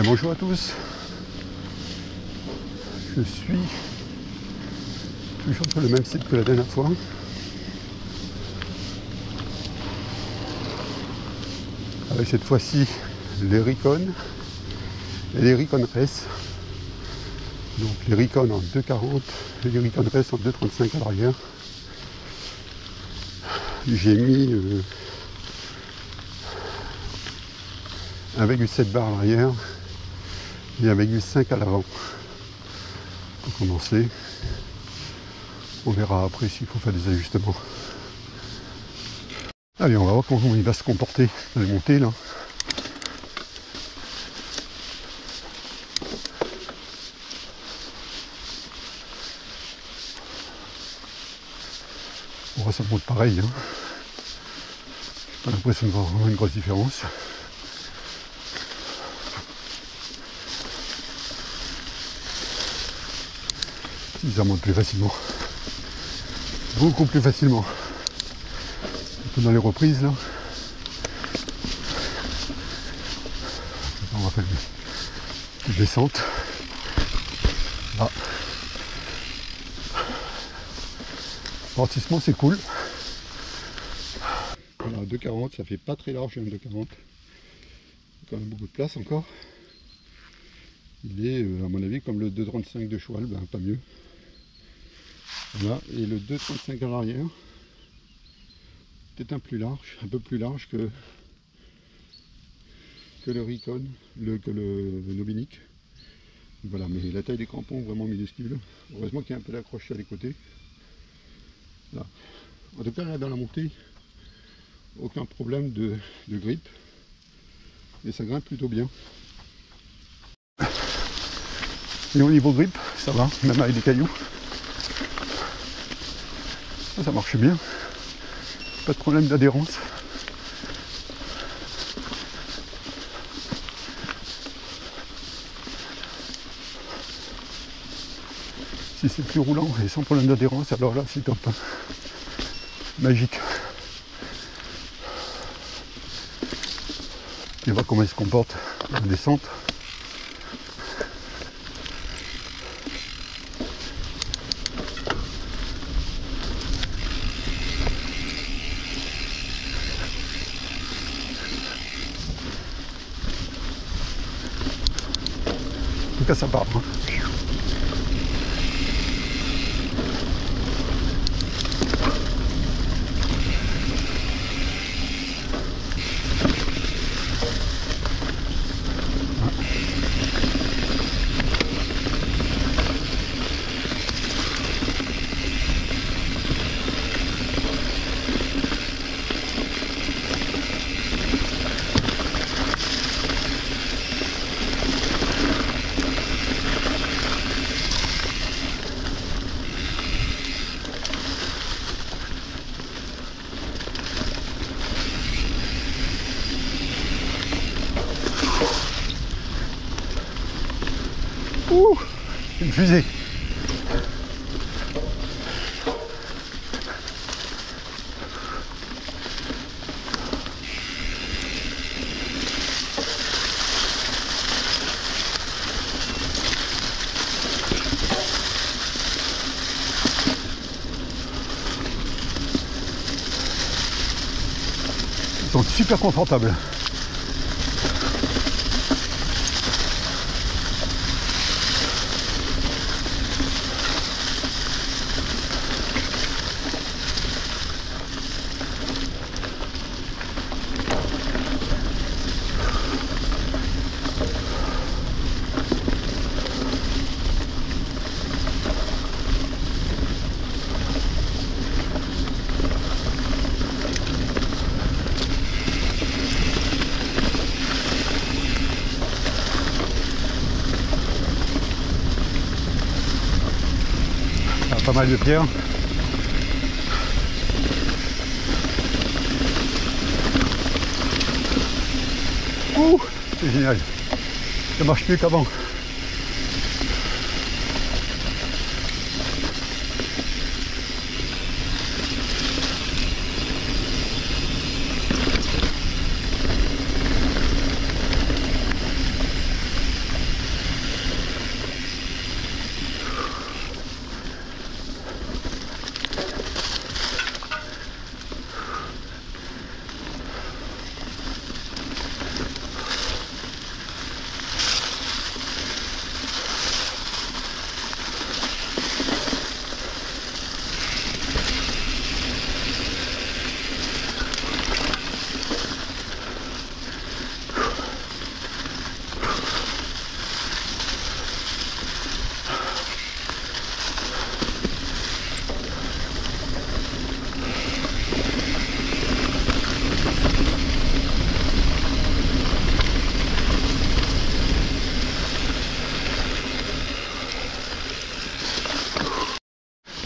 Bonjour à tous, je suis toujours sur le même site que la dernière fois. Avec cette fois-ci les Recon et les Recon Race. Donc les Recon en 2,40 et les Recon Race en 2,35 à l'arrière. J'ai mis 1,7 bar à l'arrière et 1,5 à l'avant. Pour commencer, on verra après s'il faut faire des ajustements. Allez, on va voir comment il va se comporter dans les montées là. Bon, ça monte pareil, hein. J'ai pas l'impression de voir vraiment une grosse différence. Si ça monte plus facilement. Beaucoup plus facilement. Dans les reprises là. On va faire une descente. Là. Amortissement c'est cool. Voilà, 2,40, ça fait pas très large un 2,40. Quand même beaucoup de place encore. Il est à mon avis comme le 2,35 de Schwalbe, ben, pas mieux. Voilà, et le 2,35 à l'arrière. Peut-être un peu plus large que le Recon, que le Nobinic. Voilà, mais la taille des crampons vraiment minuscule. Heureusement qu'il y a un peu d'accroche sur les côtés. Là. En tout cas, là dans la montée, aucun problème de grippe. Et ça grimpe plutôt bien. Et au niveau grippe, ça va, même avec des cailloux. Ça marche bien. Pas de problème d'adhérence. Si c'est plus roulant et sans problème d'adhérence, alors là c'est top. Magique. Et on va voir comment il se comporte en descente. En tout cas ça part. Hein. Ouh, une fusée. Ils sont super confortables. Pas mal de pierres. Ouh, c'est génial. Ça marche mieux qu'avant.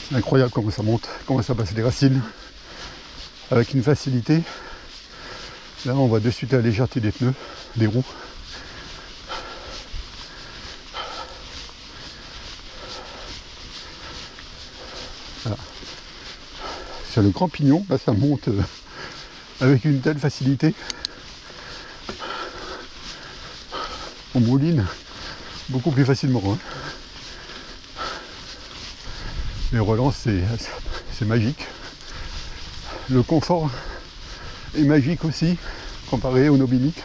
C'est incroyable comment ça monte, comment ça passe les racines avec une facilité. Là on voit de suite la légèreté des pneus, des roues. Voilà. Sur le grand pignon, là ça monte avec une telle facilité. On mouline beaucoup plus facilement. Hein. Les relances, c'est magique. Le confort est magique aussi, comparé au Nobinic.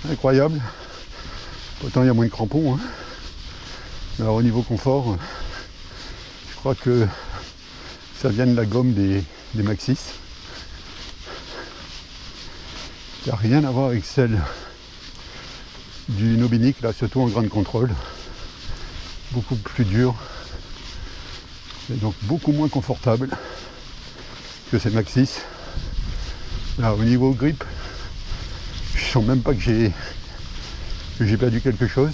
Incroyable. Pourtant, il y a moins de crampons. Hein. Alors, au niveau confort, je crois que ça vient de la gomme des Maxxis. Il n'y a rien à voir avec celle du Nobinic, là, surtout en grande contrôle. Beaucoup plus dur. Et donc beaucoup moins confortable que ces Maxxis. Là, au niveau grip, je sens même pas que j'ai perdu quelque chose.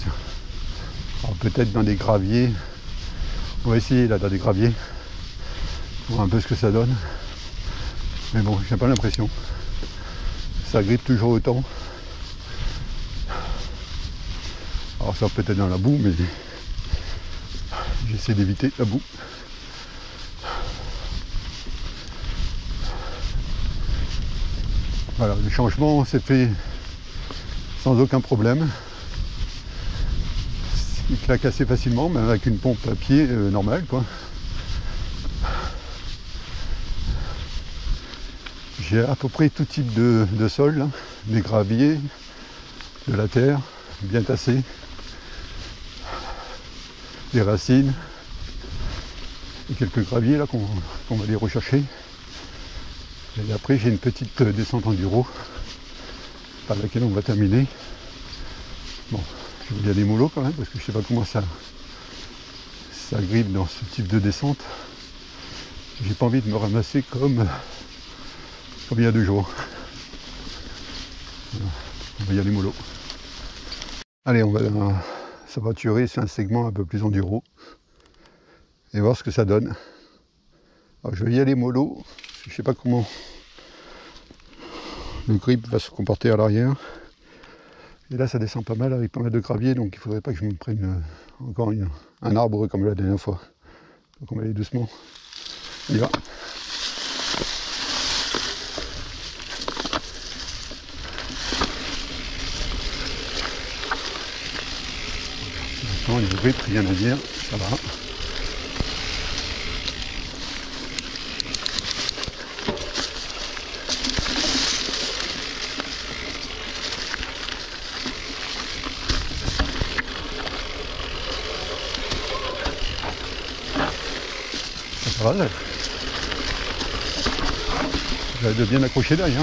Alors peut-être dans des graviers. On va essayer là dans des graviers. Voir un peu ce que ça donne. Mais bon, j'ai pas l'impression. Ça grippe toujours autant. Alors ça peut-être dans la boue, mais j'essaie d'éviter la boue. Voilà, le changement s'est fait sans aucun problème. Il claque assez facilement, même avec une pompe à pied normale, quoi. J'ai à peu près tout type de sol, là. Des graviers, de la terre, bien tassée, des racines, et quelques graviers là qu'on va aller rechercher. Et après j'ai une petite descente enduro par laquelle on va terminer. Bon, il y a des moulots quand même parce que je sais pas comment ça grippe dans ce type de descente. J'ai pas envie de me ramasser comme il y a 2 jours. Voilà. Il y a des moulots. Allez, on va s'aventurer sur un segment un peu plus enduro et voir ce que ça donne. Alors, je vais y aller mollo, je sais pas comment le grip va se comporter à l'arrière. Et là ça descend pas mal avec pas mal de gravier, donc il faudrait pas que je me prenne encore un arbre comme la dernière fois. Donc on va aller doucement. On y va. Maintenant, les grip, rien à dire, ça va. Ça va là. J'avais de bien accrocher derrière.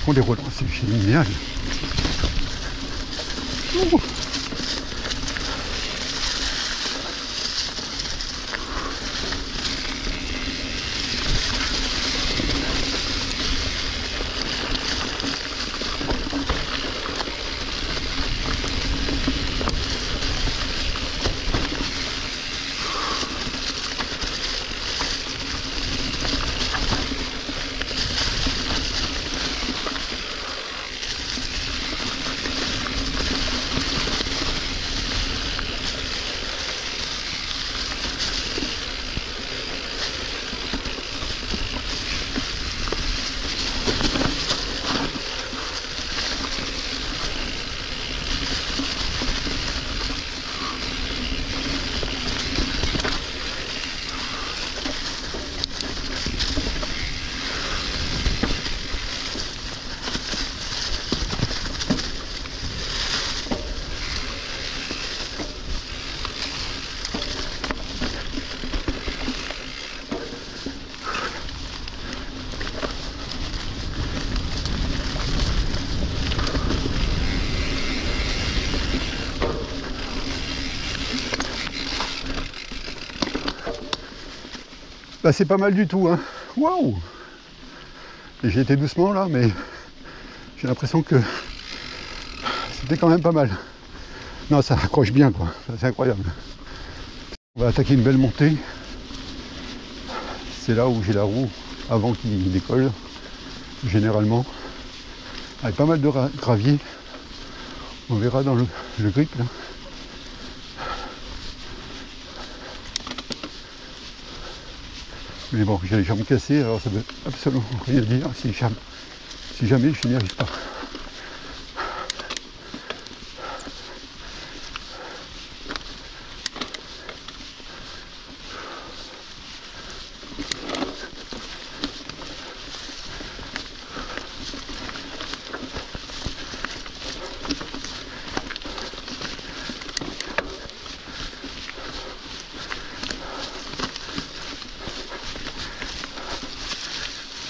On les relance, c'est génial. Bah, c'est pas mal du tout, hein. Waouh! J'ai été doucement là, mais j'ai l'impression que c'était quand même pas mal. Non, ça accroche bien quoi, c'est incroyable. On va attaquer une belle montée. C'est là où j'ai la roue avant qu'il décolle, généralement. Avec pas mal de gravier. On verra dans le grip là. Mais bon, j'ai les jambes cassées, alors ça veut absolument rien dire si jamais je n'y arrive pas.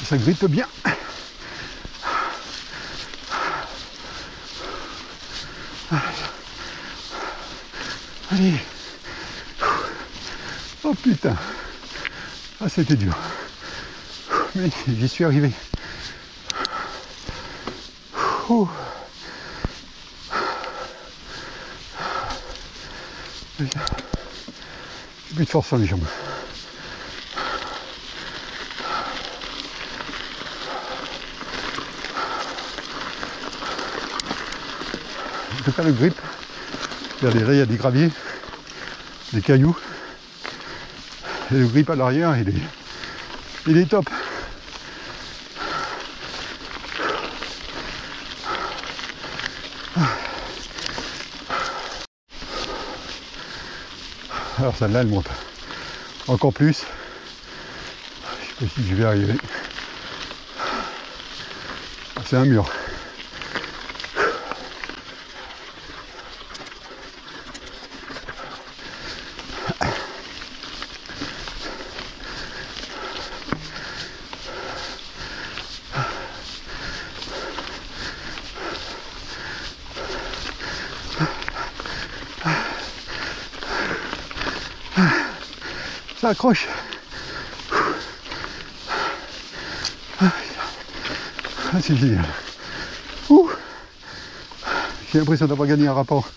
Ça grippe bien. Allez. Oh putain. Ah, c'était dur. Mais j'y suis arrivé. Oh. J'ai plus de force dans les jambes. En tout cas, le grip, regardez, là il y a des graviers, des cailloux, et le grip à l'arrière, il est top. Alors celle-là, elle monte encore plus. Je sais pas si je vais arriver. C'est un mur. Ça accroche. Ah, c'est génial. J'ai l'impression d'avoir gagné un rapport.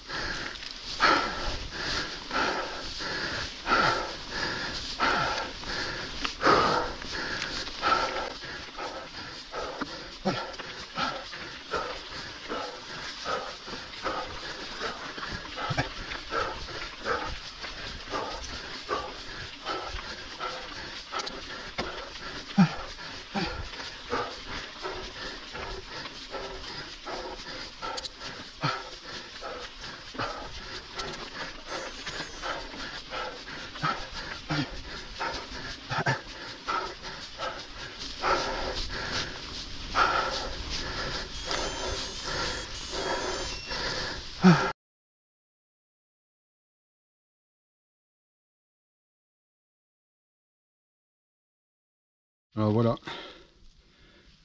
Alors voilà,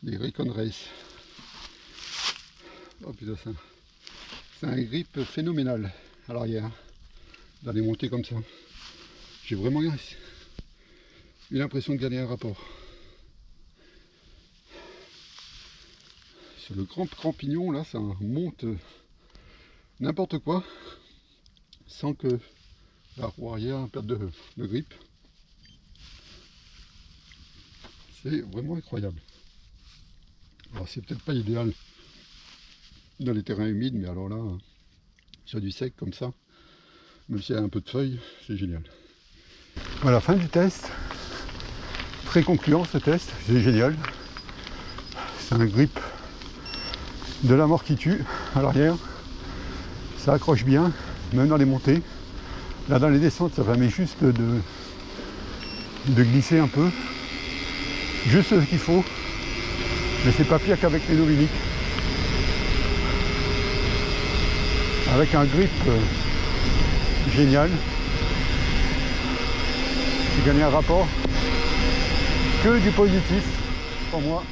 les Recon Race. Oh putain, c'est un grip phénoménal à l'arrière, dans les montées comme ça. J'ai vraiment eu l'impression de gagner un rapport. Sur le grand pignon là, ça monte n'importe quoi, sans que la roue arrière perde de grip. C'est vraiment incroyable. Alors c'est peut-être pas idéal dans les terrains humides, mais alors là, sur du sec comme ça, même s'il y a un peu de feuilles, c'est génial. Voilà, fin du test. Très concluant ce test, c'est génial. C'est un grip de la mort qui tue à l'arrière. Ça accroche bien, même dans les montées. Là dans les descentes, ça permet juste de glisser un peu. Juste ce qu'il faut. Mais c'est pas pire qu'avec les Novinic. Avec un grip génial. J'ai gagné un rapport que du positif pour moi.